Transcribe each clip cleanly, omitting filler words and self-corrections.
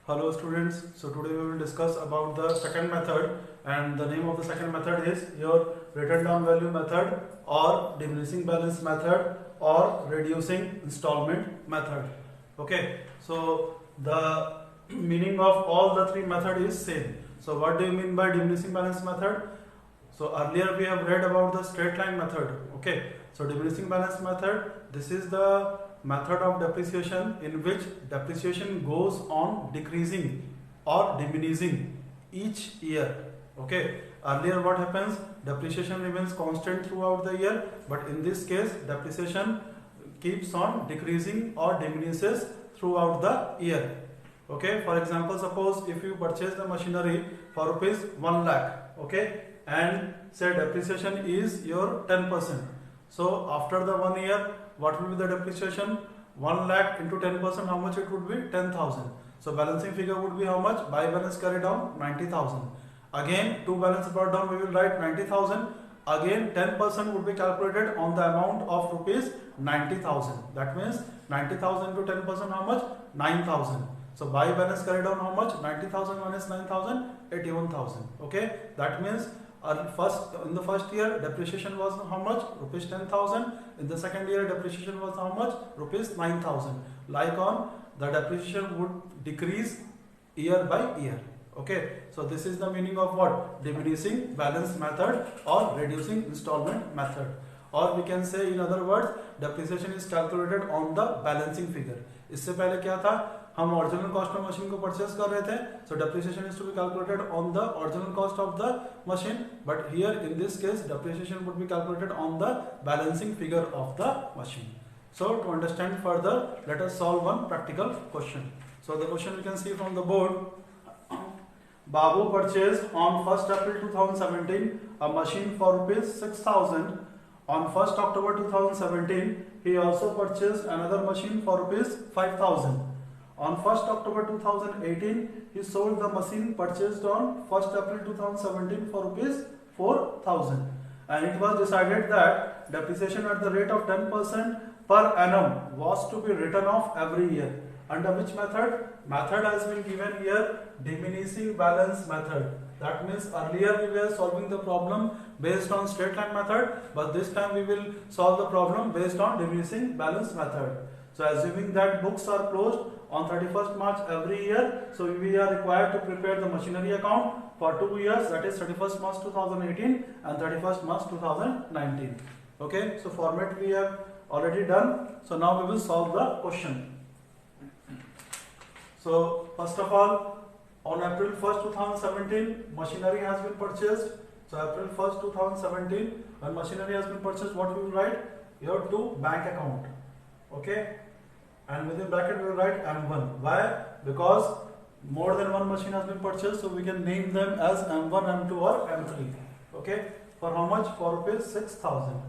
Hello students, so today we will discuss about the second method, and the name of the second method is your written down value method or diminishing balance method or reducing installment method. Okay, so the meaning of all the three method is same. So what do you mean by diminishing balance method? So earlier we have read about the straight line method. Okay, so diminishing balance method, this is the method of depreciation in which depreciation goes on decreasing or diminishing each year. Okay, earlier what happens, depreciation remains constant throughout the year, but in this case depreciation keeps on decreasing or diminishes throughout the year. Okay, for example, suppose if you purchase the machinery for rupees 1 lakh, okay, and say depreciation is your 10%. So after the 1 year, what will be the depreciation? 1 lakh into 10%, how much it would be? 10,000. So balancing figure would be how much? By balance carry down 90,000. Again, to balance brought down, we will write 90,000. Again, 10% would be calculated on the amount of rupees 90,000. That means 90,000 into 10%, how much? 9,000. So by balance carry down, how much? 90,000 minus 9,000, 81,000. Okay, that means in the first year depreciation was how much? Rupees 10,000. In the second year depreciation was how much? Rupees 9,000. Like on, the depreciation would decrease year by year. Okay, so this is the meaning of what? Diminishing balance method or reducing installment method, or we can say in other words, depreciation is calculated on the balancing figure. इससे पहले क्या था, हम original cost of machine को purchase कर रहे थे, so depreciation is to be calculated on the original cost of the machine, but here in this case depreciation would be calculated on the balancing figure of the machine. So to understand further, let us solve one practical question. So the question you can see from the board. Babu purchased on 1st April 2017 a machine for rupees 6,000. On 1st October 2017, he also purchased another machine for rupees 5,000. On 1st October 2018, he sold the machine purchased on 1st April 2017 for rupees 4,000. And it was decided that depreciation at the rate of 10% per annum was to be written off every year. Under which method? Method has been given here, diminishing balance method. That means earlier we were solving the problem based on straight line method, but this time we will solve the problem based on diminishing balance method. So assuming that books are closed on 31st March every year, so we are required to prepare the machinery account for 2 years, that is 31st March 2018 and 31st March 2019. Okay, so format we have already done. So now we will solve the question. So first of all, on April 1st 2017, machinery has been purchased. So April 1st 2017, when machinery has been purchased, what we will write? Here to bank account. Okay, and within bracket we will write M1. Why? Because more than one machine has been purchased, so we can name them as M1, M2 or M3. Okay, for how much? For rupees 6,000.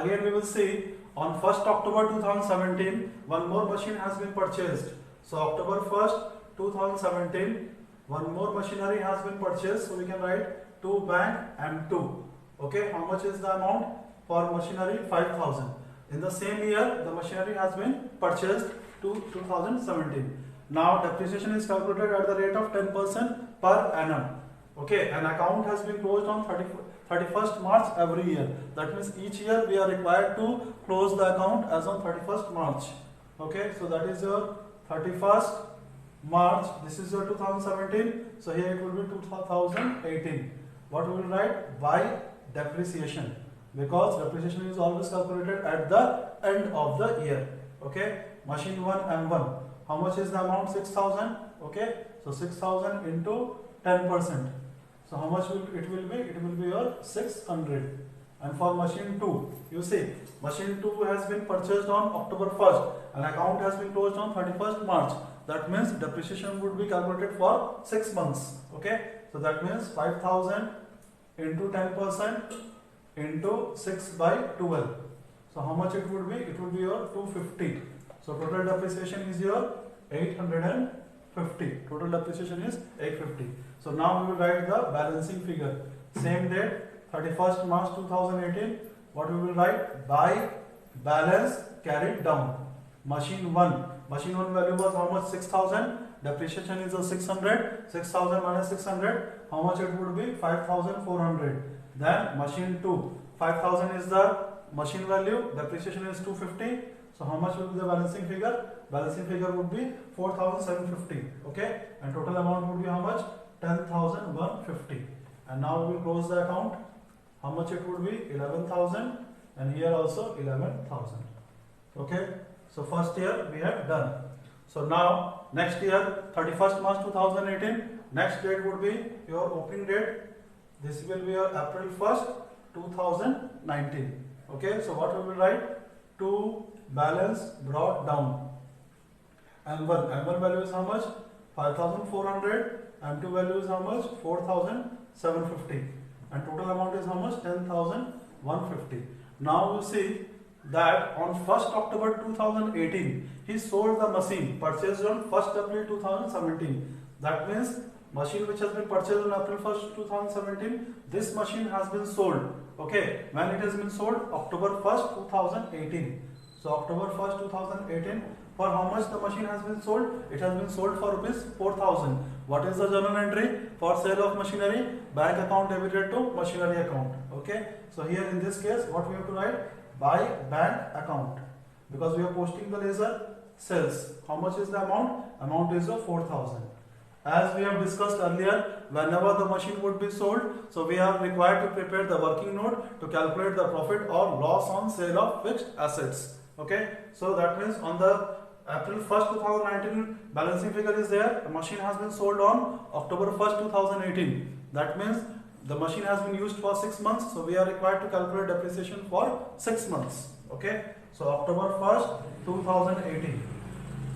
Again we will see on 1st October 2017, one more machine has been purchased. So October 1st 2017, one more machinery has been purchased, so we can write to bank M2. Okay, how much is the amount for machinery? 5,000. In the same year, the machinery has been purchased to 2017. Now depreciation is calculated at the rate of 10% per annum. Okay, an account has been closed on 31st March every year. That means each year we are required to close the account as on 31st March. Okay, so that is your 31st March, this is your 2017, so here it will be 2018. What we will write? By depreciation, because depreciation is always calculated at the end of the year. Okay, machine 1 M1, how much is the amount? 6,000. Okay, so 6,000 into 10%, so how much will it will be? It will be your 600. And for machine 2, you see, machine 2 has been purchased on October 1st, an account has been closed on 31st March. That means depreciation would be calculated for 6 months. Okay, so that means 5,000 into 10% into 6 by 12. So how much it would be? It would be your 250. So total depreciation is your 850. Total depreciation is 850. So now we will write the balancing figure. Same date, 31st March 2018. What we will write? By balance carried down. Machine 1. machine 1 value was how much? 6000. Depreciation is 600. 6000 minus 600, how much it would be? 5400. Then machine 2, 5000 is the machine value, depreciation is 250. So how much will be the balancing figure? Balancing figure would be 4750. Okay, and total amount would be how much? 10150. And now we will close the account. How much it would be? 11,000, and here also 11,000. Okay, so first year we have done. So now next year, 31st March 2018, next date would be your opening date. This will be your April 1st 2019. Okay, so what we will write? To balance brought down. M1 value is how much? 5400. M2 value is how much? 4750. And total amount is how much? 10,150. Now you see that on 1st October 2018, he sold the machine purchased on 1st April 2017. That means machine which has been purchased on April 1st 2017, this machine has been sold. Okay, when it has been sold? October 1st 2018. So October 1st 2018, for how much the machine has been sold? It has been sold for rupees 4,000. What is the journal entry for sale of machinery? Bank account debited to machinery account. Okay, so here in this case, what we have to write? By bank account, because we are posting the laser sales. How much is the amount? Amount is 4,000. As we have discussed earlier, whenever the machine would be sold, so we are required to prepare the working note to calculate the profit or loss on sale of fixed assets. Okay, so that means on the April 1st 2019 balancing figure is there. The machine has been sold on October 1st 2018. That means the machine has been used for 6 months, so we are required to calculate depreciation for 6 months. Okay, so October 1st 2018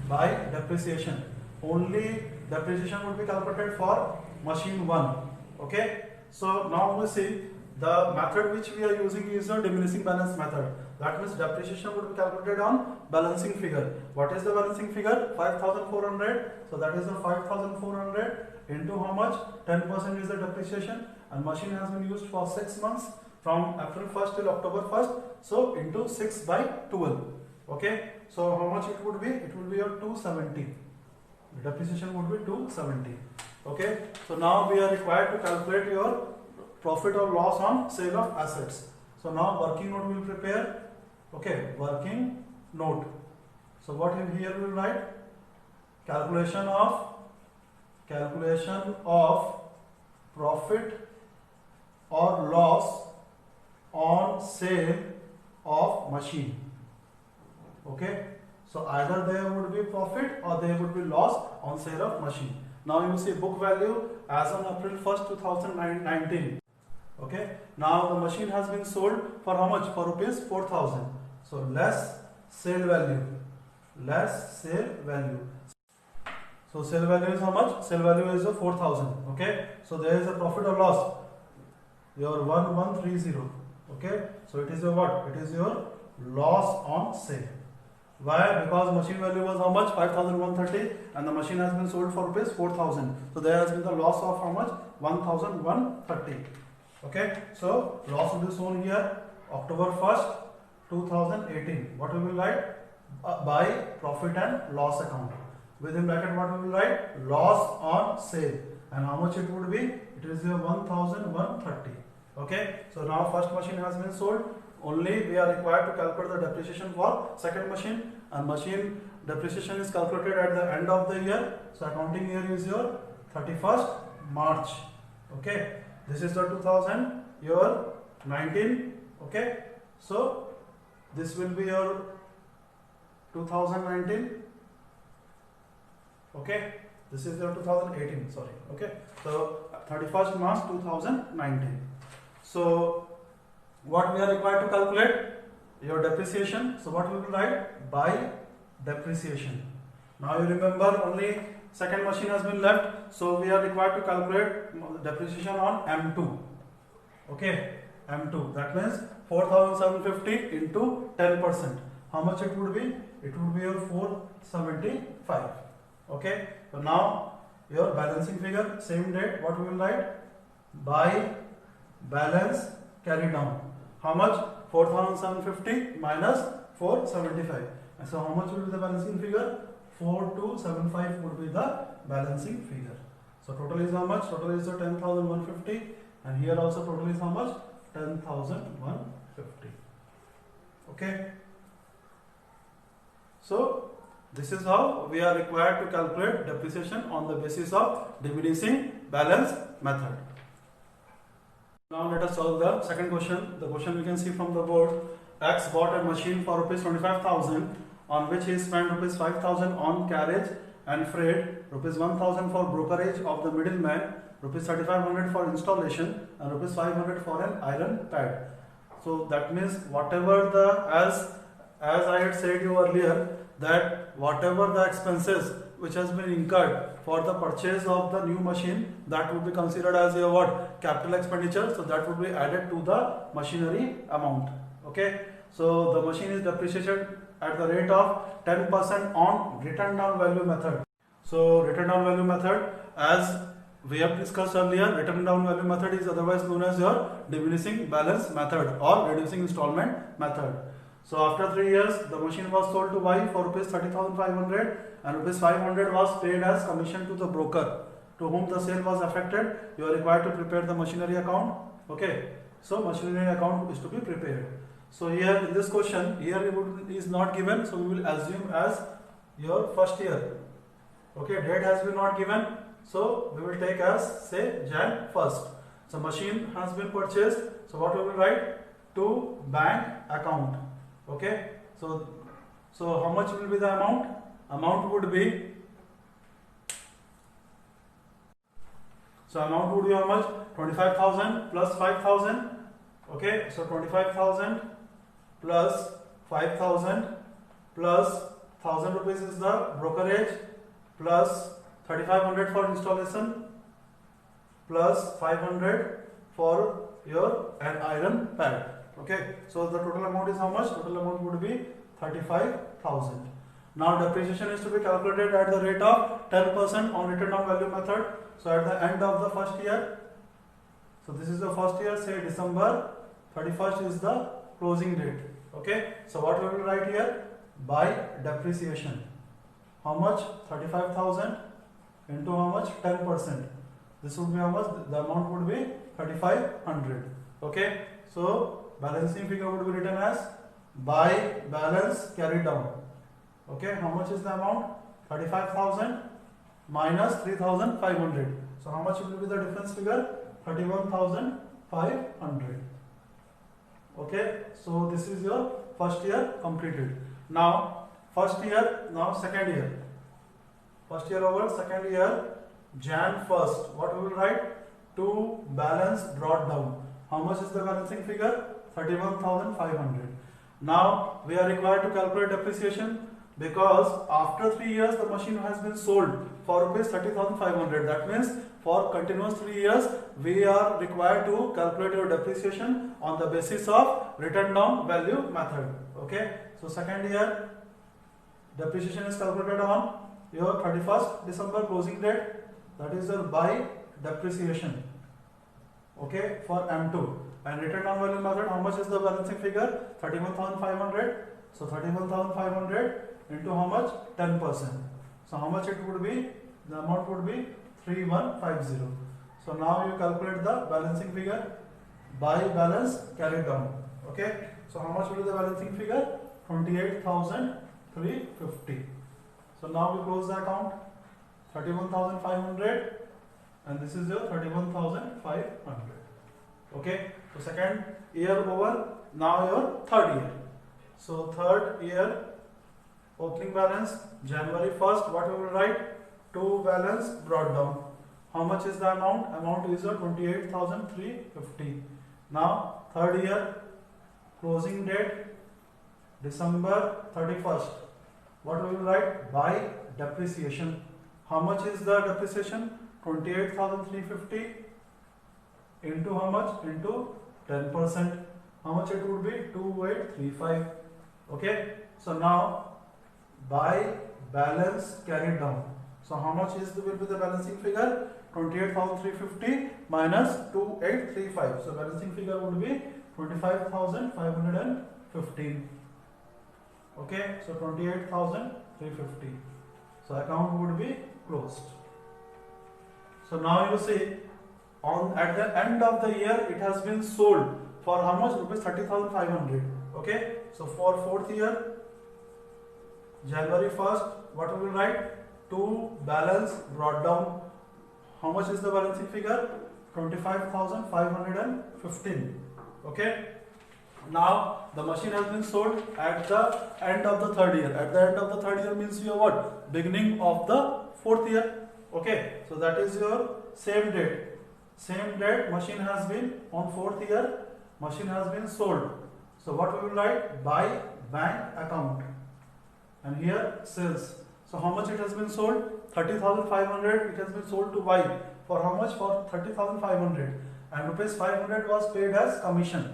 by depreciation. Only depreciation will be calculated for machine 1. Okay, so now we see the method which we are using is the diminishing balance method. That means depreciation would be calculated on balancing figure. What is the balancing figure? 5400. So that is the 5400 into how much? 10% is the depreciation, and machine has been used for 6 months from April 1st till October 1st. So into 6 by 12. Okay, so how much it would be? It would be your 270. The depreciation would be 270. Okay, so now we are required to calculate your profit or loss on sale of assets. So now working note we will prepare. Okay, working note. So what here we will write? Calculation of profit or loss on sale of machine. Okay, so either there would be profit or there would be loss on sale of machine. Now you see book value as on April 1st 2019. Okay, now the machine has been sold for how much? For rupees 4,000. So less sale value. So sale value is how much? Sale value is 4,000. Okay, so there is a profit or loss. Your 1130. Okay, so it is your what? It is your loss on sale. Why? Because machine value was how much? 5130, and the machine has been sold for rupees 4,000. So there has been the loss of how much? 1130. Okay, so loss will be shown here. October 1st 2018. What we will write? By profit and loss account. Within bracket what we will write? Loss on sale. And how much it would be? It is 1130. Okay, so now first machine has been sold. Only we are required to calculate the depreciation for second machine, and machine depreciation is calculated at the end of the year. So accounting year is your 31st March. Okay, this is the 2019. Okay, so this will be your 2019. Okay, this is your 2018. Sorry. Okay, so 31st March 2019. So what we are required to calculate? Your depreciation. So what we will write? By depreciation. Now you remember only second machine has been left, so we are required to calculate depreciation on M2. Okay, M2. That means 4,750 into 10%. How much it would be? It would be your 475. Okay, so now your balancing figure, same date. What we will write? By balance carry down. How much? 4,750 minus 475. And so how much will be the balancing figure? 4275 would be the balancing figure. So total is how much? Total is the 10,150, and here also total is how much? 10,150. Okay. So this is how we are required to calculate depreciation on the basis of diminishing balance method. Now let us solve the second question. The question we can see from the board. X bought a machine for rupees 25,000, on which he spent rupees 5,000 on carriage and freight, rupees 1,000 for brokerage of the middleman, rupees 3,500 for installation, and rupees 500 for an iron pad. So that means whatever the, as I had said you earlier, that whatever the expenses which has been incurred for the purchase of the new machine, that would be considered as a what? Capital expenditure. So that would be added to the machinery amount. Okay. So the machine is depreciated at the rate of 10% on written down value method. So written down value method, as we have discussed earlier, written down value method is otherwise known as your diminishing balance method or reducing installment method. So after 3 years, the machine was sold to Y for rupees 30,500, and rupees 500 was paid as commission to the broker to whom the sale was affected. You are required to prepare the machinery account. Okay. So machinery account is to be prepared. So here in this question, here it is not given, so we will assume as your first year. Okay, date has been not given, so we will take as say Jan 1st. So machine has been purchased, so what we will write? To bank account. Okay, so how much will be the amount? Amount would be, so amount would be how much? 25,000 plus 5,000. Okay, so 25,000 plus 5,000 plus 1,000 rupees is the brokerage, plus 3,500 for installation, plus 500 for your an iron pad. Okay, so the total amount is how much? Total amount would be 35,000. Now depreciation is to be calculated at the rate of 10% on written down value method. So at the end of the first year, so this is the first year, say December 31st is the closing date. Okay, so what we will write here? By depreciation. How much? 35,000 into how much? 10%. This would be how much? The amount would be 3,500. Okay, so balancing figure would be written as by balance carried down. Okay, how much is the amount? 35,000 minus 3,500. So how much will be the difference figure? 31,500. Okay, so this is your first year completed. Now first year, now second year. First year over, second year, Jan 1st. What we will write? To balance brought down. How much is the balancing figure? 31,500. Now we are required to calculate depreciation, because after 3 years the machine has been sold for rupees 30,500. That means for continuous 3 years we are required to calculate your depreciation on the basis of written down value method. Okay, so second year depreciation is calculated on your 31st December closing date, that is your by depreciation. Okay, for M2, and written down value method, how much is the balancing figure? 31,500. So 31,500 into how much? 10%. So how much it would be? The amount would be 3,150. So now you calculate the balancing figure by balance carried down. Okay, so how much will be the balancing figure? 28,350. So now we close the account. 31,500, and this is your 31,500. Okay, so second year over. Now your third year. So third year opening balance January 1st. What we will write? To balance brought down. How much is the amount? Amount is 28,350. Now third year closing date December 31st. What we will write? By depreciation. How much is the depreciation? 28,350 into how much? Into 10%. How much it would be? 2,835. Okay, so now by balance carried down. So how much will be the balancing figure? 28,350 minus 2,835. So balancing figure would be 25,515. Okay, so 28,350. So account would be closed. So now you see, at the end of the year it has been sold for how much? Rupees 30,500. Okay, so for fourth year, January 1st, what we will write? To balance brought down. How much is the balancing figure? 25,515. Okay. Now the machine has been sold at the end of the third year. At the end of the third year means your what? Beginning of the fourth year. Okay. So that is your same date. Same date machine has been on fourth year. Machine has been sold. So what we will write? By bank account. And here sales. So how much it has been sold? 30,500. It has been sold to Y. For how much? For 30,500. And rupees 500 was paid as commission.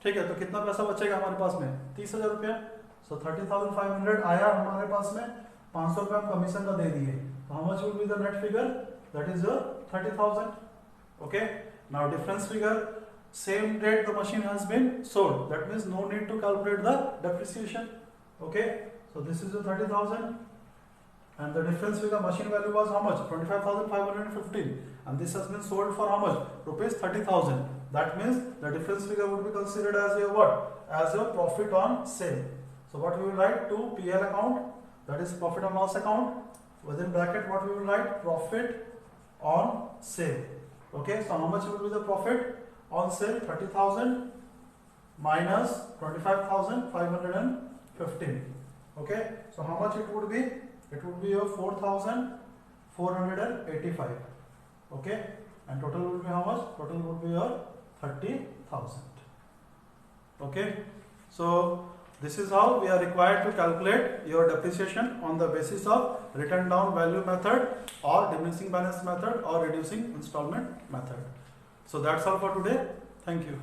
ठीक है, तो कितना पैसा बचेगा हमारे पास में? 30,000 रुपया. So 30,500 आया हमारे पास में, 500 रुपया हम कमीशन का दे दिए. So how much will be the net figure? That is your 30,000. Okay. Now difference figure. Same date the machine has been sold. That means no need to calculate the depreciation. Okay. So this is your 30,000. And the difference figure machine value was how much? 25,515. And this has been sold for how much? Rupees 30,000. That means the difference figure would be considered as your what? As your profit on sale. So what we will write? To PL account, that is profit and loss account. Within bracket what we will write? Profit on sale. Okay, so how much will be the profit on sale? 30,000 minus 25,515. Okay, so how much it would be? It would be your 4,485. Okay, and total would be how much? Total would be your 30,000. Okay, so this is how we are required to calculate your depreciation on the basis of written down value method or diminishing balance method or reducing installment method. So that's all for today. Thank you.